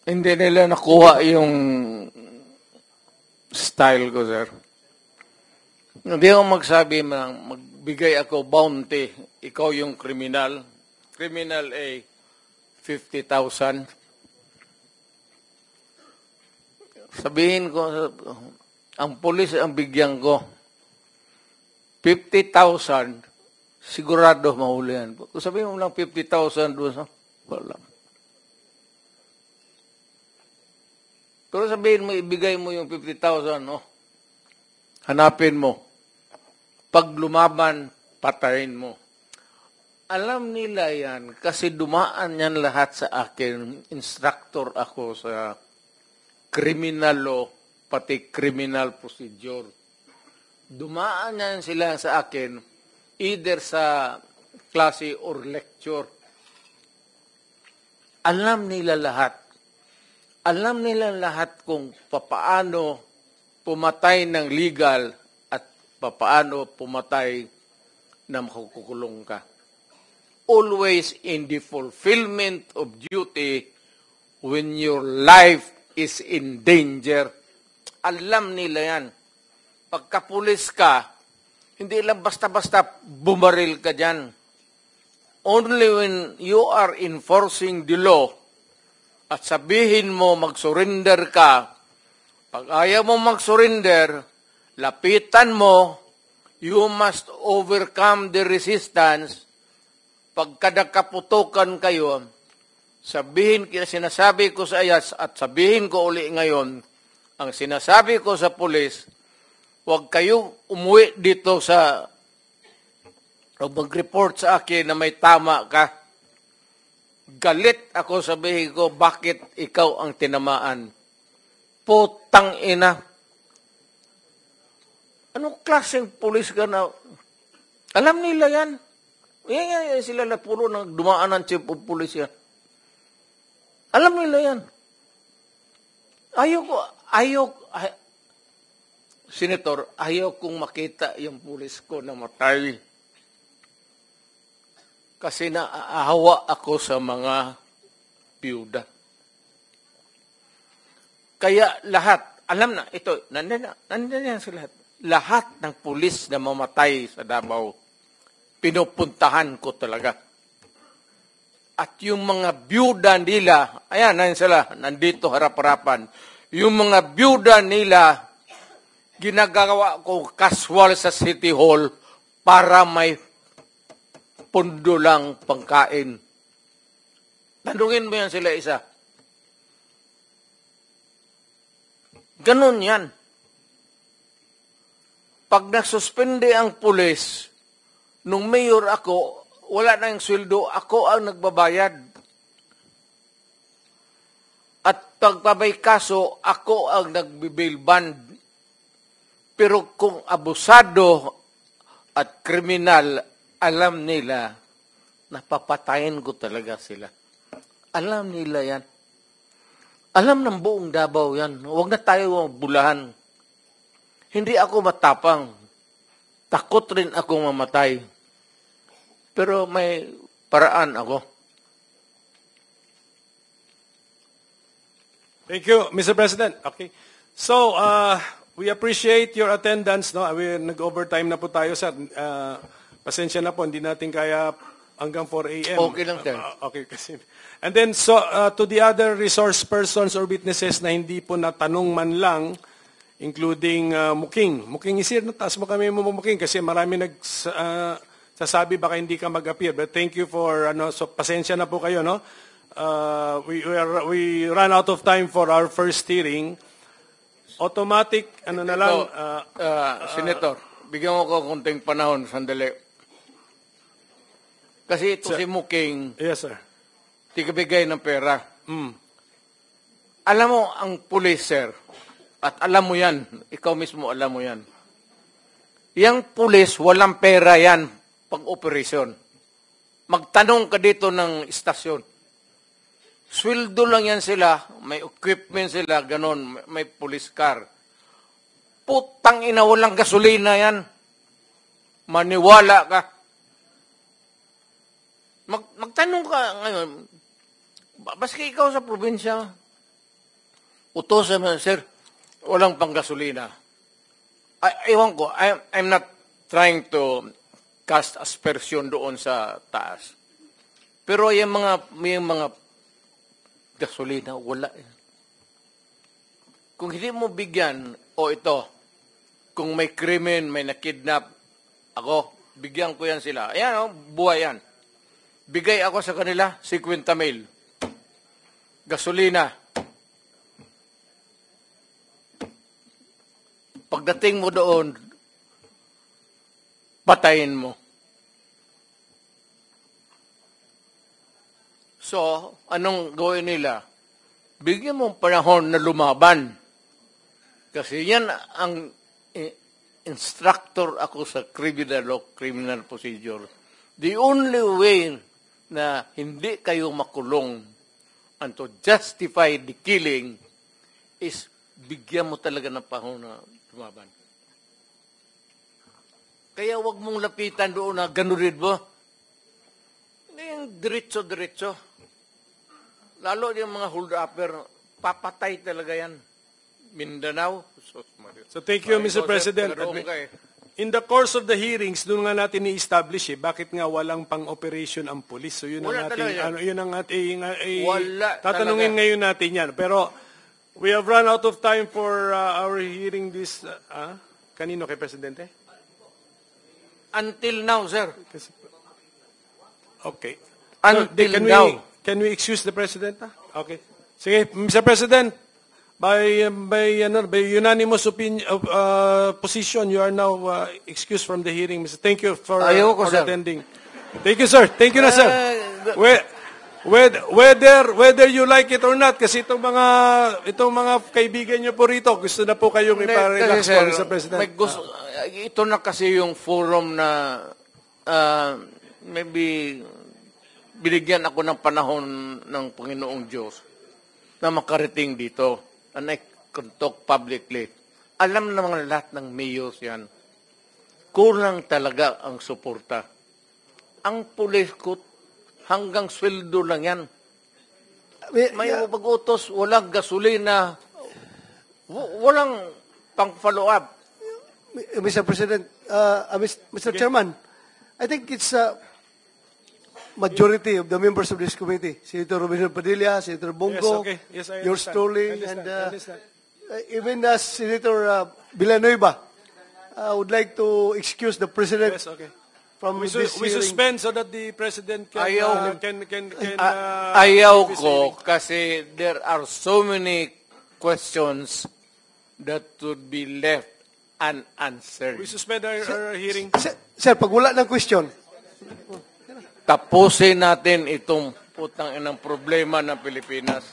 Hindi nila nakuha yung style ko, sir. Hindi ako magsabi, magbigay ako bounty. Ikaw yung kriminal. Criminal A, 50,000. Sabihin ko, ang pulis ang bigyan ko, 50,000, sigurado mahulihan. Kung sabihin mo lang 50,000 doon, wala. Pero sabihin mo, ibigay mo yung 50,000, no? Hanapin mo. Pag lumaban, patayin mo. Alam nila yan kasi dumaan yan lahat sa akin. Instructor ako sa criminal law, pati criminal procedure. Dumaan yan sila sa akin either sa klase or lecture. Alam nila lahat. Alam nila lahat kung papaano pumatay ng legal at papaano pumatay na makukulong ka. Always in the fulfillment of duty when your life is in danger. Alam nila yan. Pagkapulis ka, hindi lang basta-basta bumaril ka dyan. Only when you are enforcing the law at sabihin mo mag-surrender ka, pag ayaw mo mag-surrender, lapitan mo, you must overcome the resistance. Pagkadakaputukan kayo, sinasabi ko sa ayas at sabihin ko uli ngayon, ang sinasabi ko sa pulis, huwag kayo umuwi dito o mag-report sa akin na may tama ka. Galit ako, sabihin ko, bakit ikaw ang tinamaan? Putang ina. Anong klaseng pulis ka na? Alam nila yan. Yan sila na puro nang dumaan ng chief of police yan. Alam nila yan. Senator, ayaw kong makita yung pulis ko na matay. Kasi naaawa ako sa mga byuda. Kaya lahat, alam na, ito, nandiyan yan sila. Lahat ng pulis na mamatay sa Davao, pinupuntahan ko talaga. At yung mga byuda nila, ayan, nandiyan sila, nandito harap-harapan. Yung mga byuda nila, ginagawa ko casual sa City Hall para may pundo lang pangkain. Tanungin mo yan sila isa. Ganon yan. Pag nagsuspende ang pulis, nung mayor ako, wala na yung sweldo, ako ang nagbabayad. At pagpabay kaso, ako ang nagbibail bond. Pero kung abusado at kriminal, alam nila, napapatayin ko talaga sila. Alam nila yan. Alam ng buong Davao yan. Huwag na tayo bulahan. Hindi ako matapang. Takot rin ako mamatay. Pero may paraan ako. Thank you, Mr. President. Okay. So, we appreciate your attendance. No? Nag-overtime na po tayo, sir. Pasensya na po, hindi natin kaya hanggang 4 a.m. Okay lang, sir. Okay, kasi. And then, so, to the other resource persons or witnesses na hindi po natanong man lang, including Muking. Muking is here, taas mo kami mo Muking kasi marami sasabi baka hindi ka mag-appear. But thank you for, so pasensya na po kayo, no? We ran out of time for our first hearing. Automatic, na lang. Senator, bigyan mo ko konting panahon, sandali. Kasi ito Sir. si Muking, Yes, sir. tigabigay ng pera. Alam mo, ang pulis, sir, at alam mo yan, ikaw mismo alam mo yan. Yang pulis, walang pera yan pang operasyon. Magtanong ka dito ng istasyon. Sweldo lang yan sila, may equipment sila, ganon, may police car. Putang ina, walang gasolina yan. Maniwala ka. Magtanong ka ngayon, baski ikaw sa probinsya, utosan mo, sir, walang panggasolina. Ewan ko, I'm not trying to cast aspersion doon sa taas. Pero yung mga gasolina, wala. Kung hindi mo bigyan, ito, kung may krimen, may nakidnap, ako, bigyan ko yan sila. Ayan, buhay yan. Bigay ako sa kanila, 50 mil. Gasolina. Pagdating mo doon, patayin mo. So, anong gawin nila? Bigyan mo panahon na lumaban. Kasi yan ang instructor ako sa criminal law, criminal procedure. The only way na hindi kayo makulong and to justify the killing is bigyan mo talaga ng panahon na lumaban. Kaya wag mong lapitan doon na ganurin mo. Yung diretso-diretso. Lalo yung mga hold-upper, papatay talaga yan. Mindanao. So thank you, Mr. President. In the course of the hearings, doon nga natin i-establish bakit nga walang pang-operation ang police. So yun ang ating, yun ang ating, tatanungin ngayon natin yan. Pero we have run out of time for our hearing this, kanino kay Presidente? Until now, sir. Okay. Until now. Can we excuse the President? Okay. Sige, Mr. President, by unanimous position, you are now excused from the hearing. Thank you for attending. Thank you, sir. Thank you na, sir. Whether you like it or not, kasi itong mga kaibigan niyo po rito, gusto na po kayong ipa-relax po, Mr. President. Ito na kasi yung forum na maybe binigyan ako ng panahon ng Panginoong Diyos na makarating dito. And I can talk publicly. Alam naman lahat ng mayors yan. Kulang talaga ang suporta. Ang pulis ko, hanggang sweldo lang yan. May pag-utos, walang gasolina, walang pang-follow up. Mr. President, Mr. Chairman, I think it's majority of the members of this committee, Senator Robinson Padilla, Senator Bongo, Yes, I yours understand. truly, I understand. Even Senator Villanueva, would like to excuse the President Yes, okay. from We this hearing. suspend so that the President can... Ayaw ko kasi there are so many questions that would be left unanswered. We suspend our hearing. Sir, pag wala ng question, Tapusin natin itong putang inang problema ng Pilipinas.